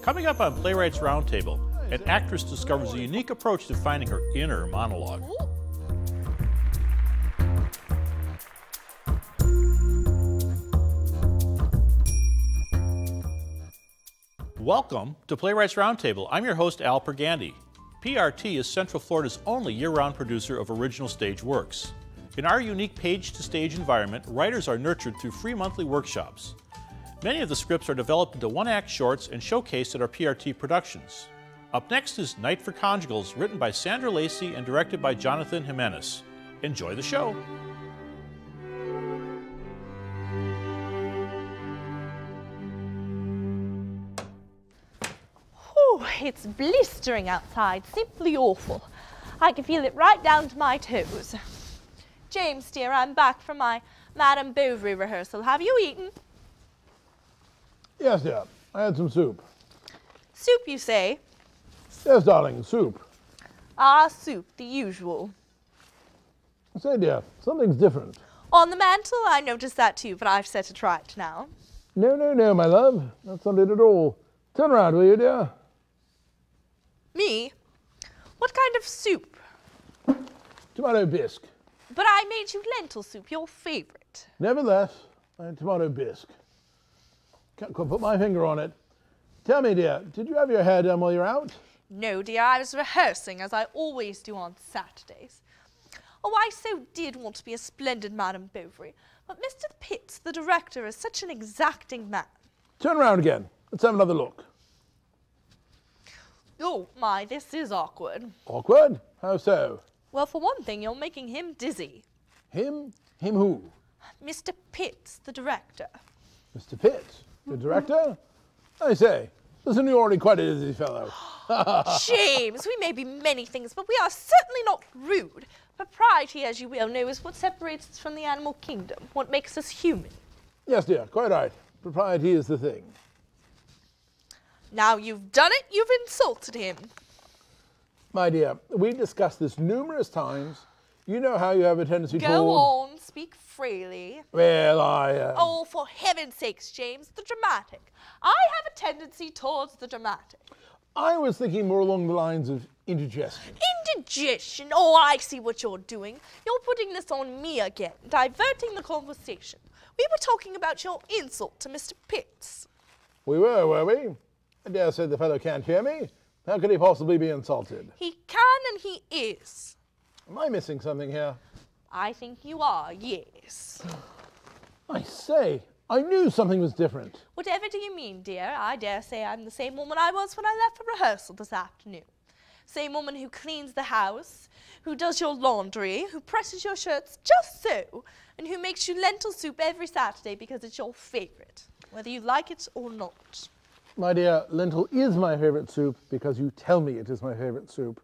Coming up on Playwrights Round Table, an actress discovers a unique approach to finding her inner monologue. Welcome to Playwrights Round Table. I'm your host, Al Pergandy. PRT is Central Florida's only year-round producer of original stage works. In our unique page-to-stage environment, writers are nurtured through free monthly workshops. Many of the scripts are developed into one-act shorts and showcased at our PRT productions. Up next is Night for Conjugals, written by Sandra Lacey and directed by Jonathan Jimenez. Enjoy the show. Whew, it's blistering outside, simply awful. I can feel it right down to my toes. James, dear, I'm back from my Madame Bovary rehearsal. Have you eaten? Yes, dear. I had some soup. Soup, you say? Yes, darling, soup. Ah, soup, the usual. Say, dear, something's different. On the mantel? I noticed that too, but I've set it right now. No, no, no, my love. That's not it at all. Turn around, will you, dear? Me? What kind of soup? Tomato bisque. But I made you lentil soup, your favorite. Nevertheless, I had tomato bisque. Can't quite put my finger on it. Tell me, dear, did you have your hair done while you were out? No, dear, I was rehearsing, as I always do on Saturdays. Oh, I so did want to be a splendid Madame Bovary, but Mr. Pitts, the director, is such an exacting man. Turn around again. Let's have another look. Oh, my, this is awkward. Awkward? How so? Well, for one thing, you're making him dizzy. Him? Him who? Mr. Pitts, the director. Mr. Pitts, the director? I say, isn't he already quite a dizzy fellow? James, we may be many things, but we are certainly not rude. Propriety, as you well know, is what separates us from the animal kingdom, what makes us human. Yes, dear, quite right. Propriety is the thing. Now you've done it, you've insulted him. My dear, we've discussed this numerous times. You know how you have a tendency toward... Go on, speak freely. Well, I... Oh, for heaven's sakes, James, the dramatic. I have a tendency towards the dramatic. I was thinking more along the lines of indigestion. Indigestion? Oh, I see what you're doing. You're putting this on me again, diverting the conversation. We were talking about your insult to Mr. Pitts. We were we? I dare say the fellow can't hear me. How could he possibly be insulted? He can and he is. Am I missing something here? I think you are, yes. I say, I knew something was different. Whatever do you mean, dear? I dare say I'm the same woman I was when I left for rehearsal this afternoon. Same woman who cleans the house, who does your laundry, who presses your shirts just so, and who makes you lentil soup every Saturday because it's your favorite, whether you like it or not. My dear, lentil is my favorite soup because you tell me it is my favorite soup.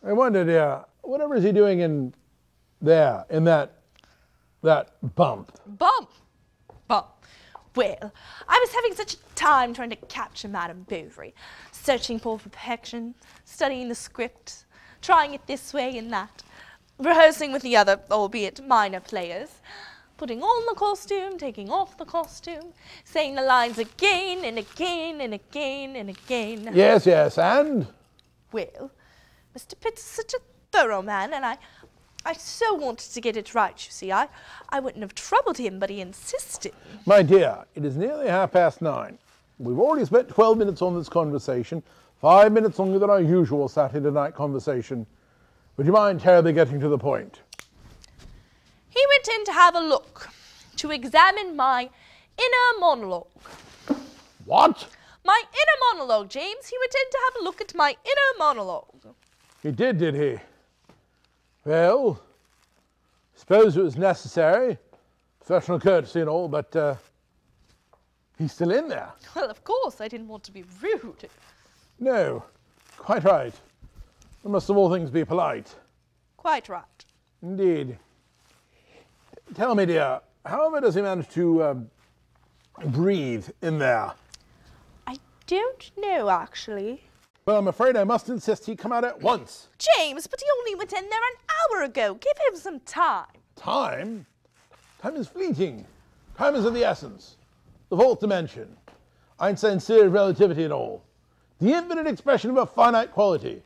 I wonder, dear, whatever is he doing in there, in that bump? Bump? Bump. Well, I was having such a time trying to capture Madame Bovary, searching for perfection, studying the script, trying it this way and that, rehearsing with the other, albeit minor players, putting on the costume, taking off the costume, saying the lines again and again and again and again. Yes, yes, and? Well, Mr. Pitts is such a thorough man, and I so wanted to get it right, you see. I wouldn't have troubled him, but he insisted. My dear, it is nearly 9:30. We've already spent 12 minutes on this conversation, 5 minutes longer than our usual Saturday night conversation. Would you mind terribly getting to the point? He went in to have a look, to examine my inner monologue. What? My inner monologue, James. He went in to have a look at my inner monologue. He did he? Well, suppose it was necessary, professional courtesy and all, but he's still in there. Well, of course, I didn't want to be rude. No, quite right. We must of all things be polite. Quite right. Indeed. Tell me, dear, however does he manage to breathe in there? I don't know, actually. Well, I'm afraid I must insist he come out at once. James, but he only went in there an hour ago. Give him some time. Time? Time is fleeting. Time is of the essence. The fourth dimension. Einstein's theory of relativity and all. The infinite expression of a finite quality.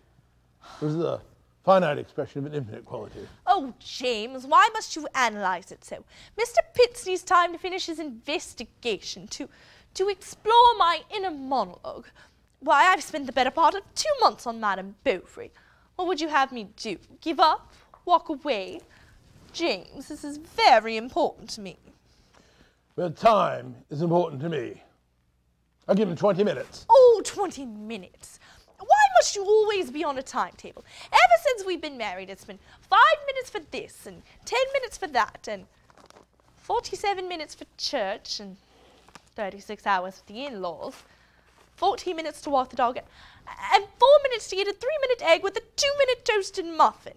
This is a finite expression of an infinite quality. Oh, James, why must you analyze it so? Mr. Pitts needs time to finish his investigation, to explore my inner monologue. Why, I've spent the better part of 2 months on Madame Bovary. What would you have me do? Give up? Walk away? James, this is very important to me. Well, time is important to me. I'll give him 20 minutes. Oh, 20 minutes. Why must you always be on a timetable? Ever since we've been married, it's been 5 minutes for this, and 10 minutes for that, and 47 minutes for church, and 36 hours for the in-laws, 14 minutes to walk the dog, and 4 minutes to eat a 3-minute egg with a 2-minute toasted muffin.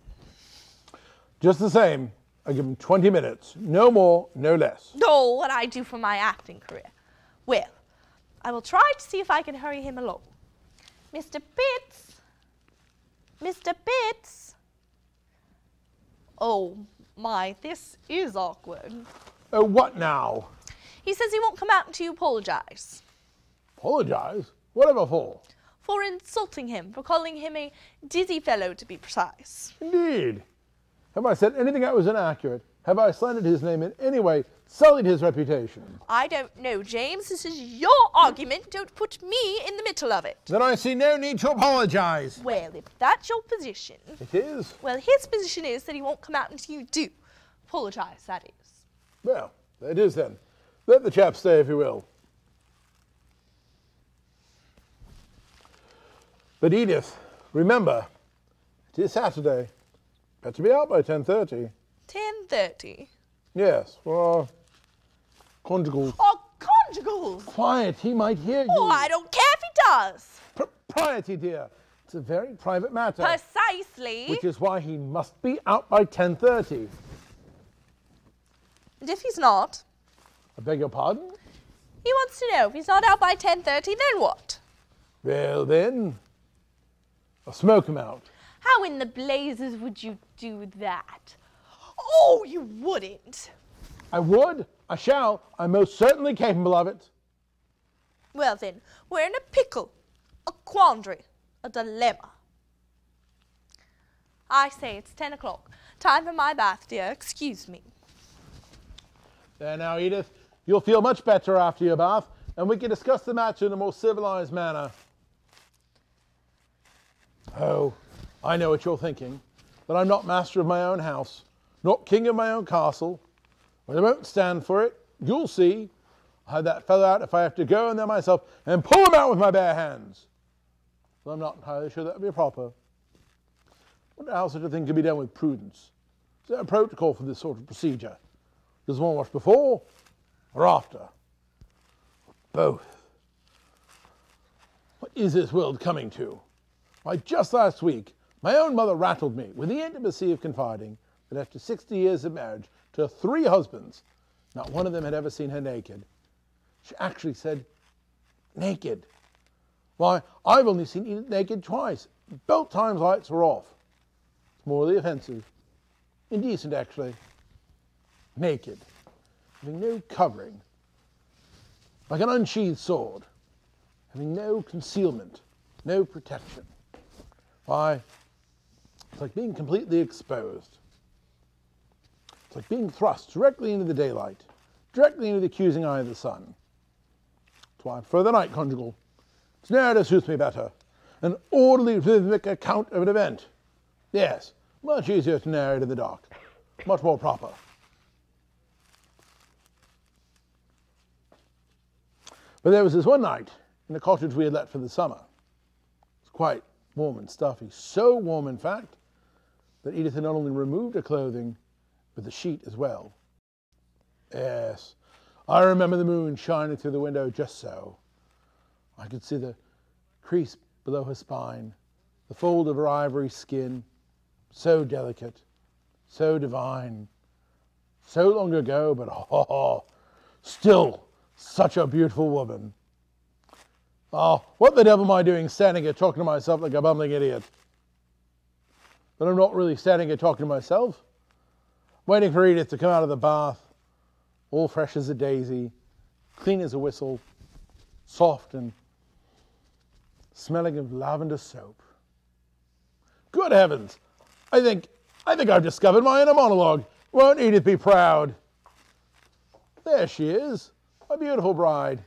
Just the same, I give him 20 minutes. No more, no less. Oh, what I do for my acting career. Well, I will try to see if I can hurry him along. Mr. Pitts? Mr. Pitts? Oh, my, this is awkward. Oh, what now? He says he won't come out until you apologize. Apologize? Whatever for? For insulting him, for calling him a dizzy fellow, to be precise. Indeed. Have I said anything that was inaccurate? Have I slandered his name in any way, sullied his reputation? I don't know, James. This is your argument. Don't put me in the middle of it. Then I see no need to apologize. Well, if that's your position... It is? Well, his position is that he won't come out until you do. Apologize, that is. Well, it is then. Let the chap stay if he will. But Edith, remember, it is Saturday. Better be out by 10:30. 10:30? Yes, for our conjugals. Oh, conjugals! Quiet, he might hear you. Oh, I don't care if he does. Propriety, dear. It's a very private matter. Precisely. Which is why he must be out by 10:30. And if he's not? I beg your pardon? He wants to know, if he's not out by 10:30, then what? Well then, I'll smoke him out. How in the blazes would you do that? Oh, you wouldn't. I would. I shall. I'm most certainly capable of it. Well then, we're in a pickle, a quandary, a dilemma. I say it's 10 o'clock. Time for my bath, dear. Excuse me. There now, Edith. You'll feel much better after your bath, and we can discuss the matter in a more civilized manner. Oh, I know what you're thinking, that I'm not master of my own house, not king of my own castle. But I won't stand for it. You'll see. I'll have that fellow out if I have to go in there myself and pull him out with my bare hands. But I'm not entirely sure that would be proper. I wonder how such a thing can be done with prudence. Is there a protocol for this sort of procedure? Does one wash before or after? Both. What is this world coming to? Why, just last week, my own mother rattled me with the intimacy of confiding that after 60 years of marriage to 3 husbands, not one of them had ever seen her naked. She actually said, naked. Why, I've only seen Edith naked twice. Both times lights were off. It's morally offensive. Indecent, actually. Naked. Having no covering. Like an unsheathed sword. Having no concealment. No protection. Why, it's like being completely exposed. It's like being thrust directly into the daylight, directly into the accusing eye of the sun. That's why I prefer the night conjugal. Its narrative suits me better. An orderly, rhythmic account of an event. Yes, much easier to narrate in the dark. Much more proper. But there was this one night in a cottage we had let for the summer. It was quite warm and stuffy. So warm, in fact, that Edith had not only removed her clothing, but the sheet as well. Yes, I remember the moon shining through the window just so. I could see the crease below her spine, the fold of her ivory skin, so delicate, so divine, so long ago, but still such a beautiful woman. Oh, what the devil am I doing standing here talking to myself like a bumbling idiot? But I'm not really standing here talking to myself. Waiting for Edith to come out of the bath, all fresh as a daisy, clean as a whistle, soft and smelling of lavender soap. Good heavens! I think I've discovered my inner monologue. Won't Edith be proud? There she is, my beautiful bride.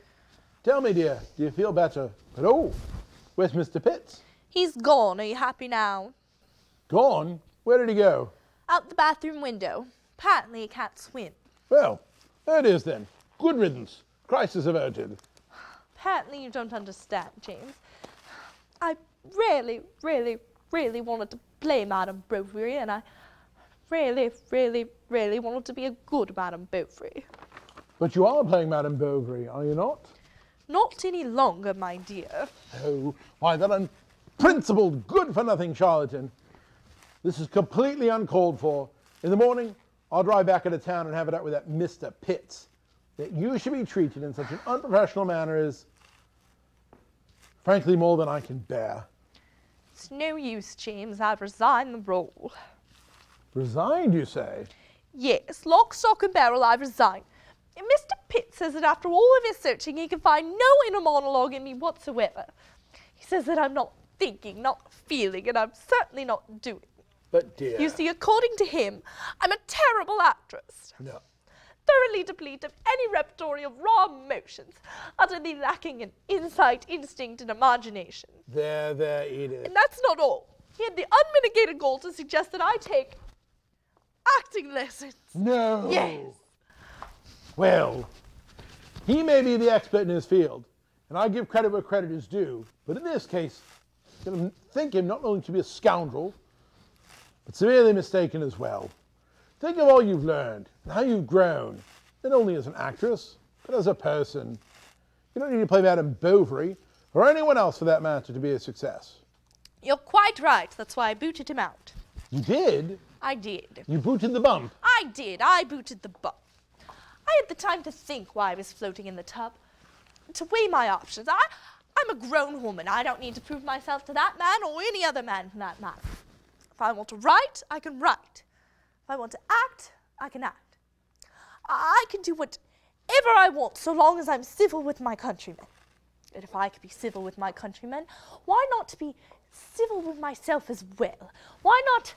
Tell me, dear, do you feel better? But oh, where's Mr. Pitts? He's gone. Are you happy now? Gone? Where did he go? Out the bathroom window. Apparently he can't swim. Well, there it is then. Good riddance. Crisis averted. Apparently you don't understand, James. I really, really, really wanted to play Madame Bovary, and I really, really, really wanted to be a good Madame Bovary. But you are playing Madame Bovary, are you not? Not any longer, my dear. Oh, why, that unprincipled, good-for-nothing charlatan. This is completely uncalled for. In the morning, I'll drive back into town and have it out with that Mr. Pitts. That you should be treated in such an unprofessional manner is, frankly, more than I can bear. It's no use, James. I've resigned the role. Resigned, you say? Yes, lock, stock and barrel, I've resigned. And Mr. Pitts says that after all of his searching, he can find no inner monologue in me whatsoever. He says that I'm not thinking, not feeling, and I'm certainly not doing. But, dear... You see, according to him, I'm a terrible actress. No. Thoroughly depleted of any repertory of raw emotions, utterly lacking in insight, instinct, and imagination. There, Edith. And that's not all. He had the unmitigated goal to suggest that I take acting lessons. No. Yes. Well, he may be the expert in his field, and I give credit where credit is due, but in this case, I'm going to think him not only to be a scoundrel, but severely mistaken as well. Think of all you've learned and how you've grown, not only as an actress, but as a person. You don't need to play Madame Bovary, or anyone else for that matter, to be a success. You're quite right. That's why I booted him out. You did? I did. You booted the bump. I did. I booted the bump. I had the time to think while I was floating in the tub, to weigh my options. I'm a grown woman. I don't need to prove myself to that man or any other man for that matter. If I want to write, I can write. If I want to act, I can act. I can do whatever I want so long as I'm civil with my countrymen. And if I could be civil with my countrymen, why not be civil with myself as well? Why not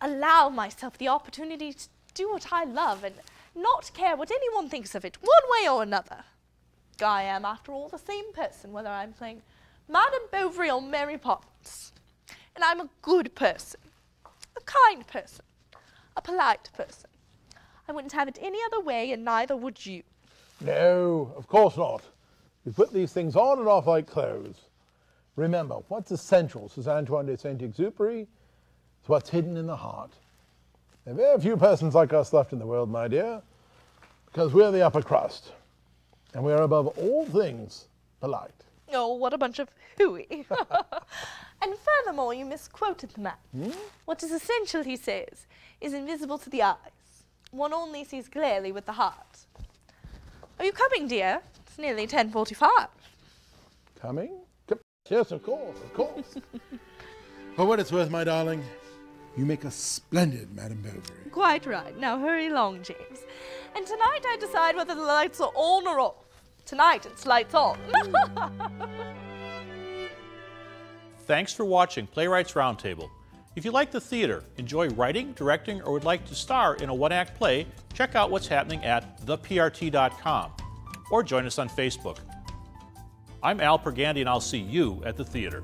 allow myself the opportunity to do what I love and not care what anyone thinks of it, one way or another? I am, after all, the same person, whether I'm playing Madame Bovary or Mary Poppins. And I'm a good person, a kind person, a polite person. I wouldn't have it any other way, and neither would you. No, of course not. We put these things on and off like clothes. Remember, what's essential, says Antoine de Saint-Exupéry, is what's hidden in the heart. There are very few persons like us left in the world, my dear, because we're the upper crust, and we're above all things polite. Oh, what a bunch of hooey. And furthermore, you misquoted the man. What is essential, he says, is invisible to the eyes. One only sees clearly with the heart. Are you coming, dear? It's nearly 10:45. Coming? Yes, of course, of course. For what it's worth, my darling, you make a splendid Madame Bovary. Quite right. Now hurry along, James. And tonight I decide whether the lights are on or off. Tonight it's lights on. Thanks for watching Playwrights Round Table. If you like the theater, enjoy writing, directing, or would like to star in a one-act play, check out what's happening at theprt.com or join us on Facebook. I'm Al Pergandy, and I'll see you at the theater.